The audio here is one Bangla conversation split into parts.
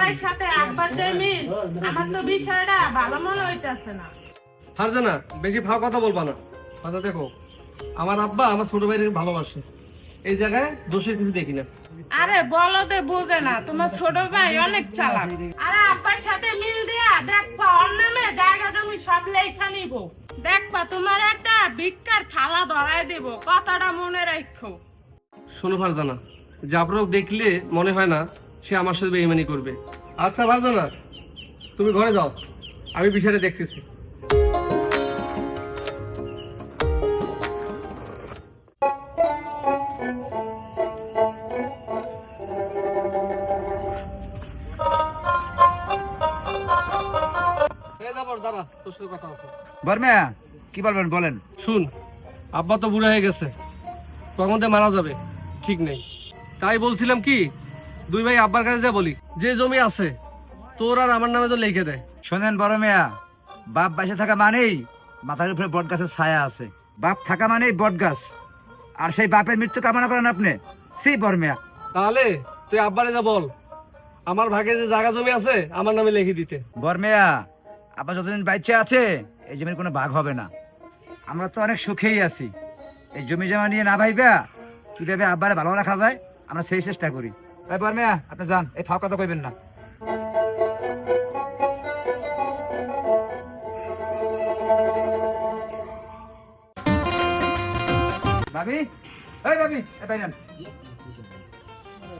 ভাইয়ের সাথে আব্বার যে মিল, আমার তো বিষয়টা ভালো মনে হইতাছে না। ফারজানা, বেশি ফাও কথা বলবা না। কথা দেখো, আমার আব্বা আমার ছোট ভাইকে ভালোবাসে, এই জায়গায় দোষের কিছু দেখি না। আরে বলদে বোঝে না, তোমার ছোট ভাই অনেক চালাক। আরে আব্বার সাথে মিল দিয়া দেখবা ওর নামে জায়গা জমি সব লেখা নিব। দেখবা তোমার একটা ভিক্ষার থালা ধরায় দেব, কথাটা মনে রাখো। শোনো ফারজানা, জাবরক দেখলে মনে হয় না সে আমার সাথে বেইমানি করবে। আচ্ছা ফারজানা, তুমি ঘরে যাও, আমি বিষয়টা দেখতেছি। দাঁড়া, তোর সাথে কথা আছে। বর্মিয়া, কি বলবেন বলেন। শুন, আব্বা তো বুড়া হয়ে গেছে, কখন তো মারা যাবে ঠিক নেই। তাই বলছিলাম কি, দুই ভাই আব্বার কাছে যা বলি, যে জমি আছে তোর আর আমার নামে তো লিখে দেয়। শোনেন বড় মেয়া, বাপ বেঁচে থাকা মানেই মাথার উপরে বট গাছের ছায়া আছে। বাপ থাকা মানেই বট গাছ, আর সেই বাপের মৃত্যু কামনা করেন আপনি। সেই বড় মেয়া, তাহলে তুই আব্বারে যা বল, আমার ভাগে যে জায়গা জমি আছে আমার নামে লিখে দিতে। বড় মেয়া, আবার যতদিন বাচ্চা আছে এই জমির কোনো ভাগ হবে না। আমরা তো অনেক সুখেই আছি। এই জমি জমা নিয়ে না ভাইবা কিভাবে আব্বারে ভালো রাখা যায় আমরা সেই চেষ্টা করি। তাই বড় মেয়া, আপনি যান, এই ফাও কথা কইবেন না। ভাবি, এই ভাবি, এই বাইরেন।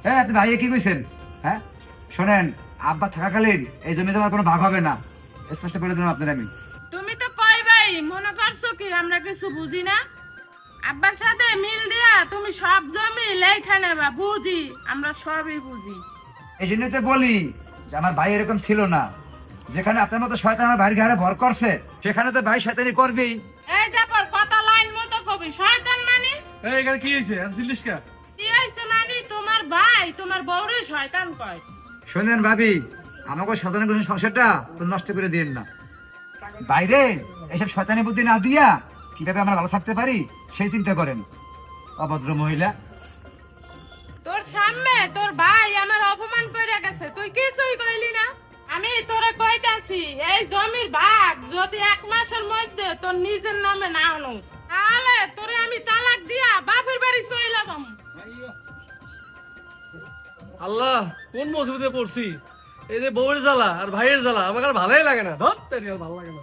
হ্যাঁ, আপনি ভাইয়ে কি কইছেন? হ্যাঁ শোনেন, আব্বা থাকাকালীন এই জমি জমার কোনো ভাগ হবে না, স্পষ্ট করে দিলাম আপনার আমি। তুমি তো কই ভাই মনে করছো কি আমরা কিছু বুঝি না? আব্বার সাথে মিল দিয়া তুমি সব জমি লেখা নেবা, বুঝি আমরা সবই বুঝি। এই জন্যই তো বলি যে আমার ভাই এরকম ছিল না। যেখানে আপনার মতো শয়তান আমার ভাইয়ের ঘাড়ে ভর করছে, সেখানে তো ভাই শয়তানি করবেই। এই যাপর কথা লাইন মতো কবি, শয়তান মানে এই এখানে কি হয়েছে, আর ছিলিস কা? কি হইছে মানে তোমার ভাই তোমার বউরে শয়তান কয়। শোনেন ভাবি, আমাকে শয়তানি করে সংসারটা তো নষ্ট করে দিন না। বাইরে এইসব শয়তানি বুদ্ধি না দিয়া কিভাবে আমরা ভালো থাকতে পারি সেই চিন্তা করেন, অভদ্র মহিলা। তোর সামনে তোর ভাই আমার অপমান কইরা গেছে, তুই কিছুই কইলি না। আমি তোরে কইতাছি এই জমির ভাগ যদি 1 মাসের মধ্যে তোর নিজের নামে না আনুস, তাহলে তোরে আমি তালাক দিয়া বাপের বাড়ি চইলা যাম। আল্লাহ, কোন মুসিবতে পড়ছি! এই যে বউয়ের জ্বালা আর ভাইয়ের জ্বালা আমার আর ভালোই লাগে না। ধর, ভালো লাগে না।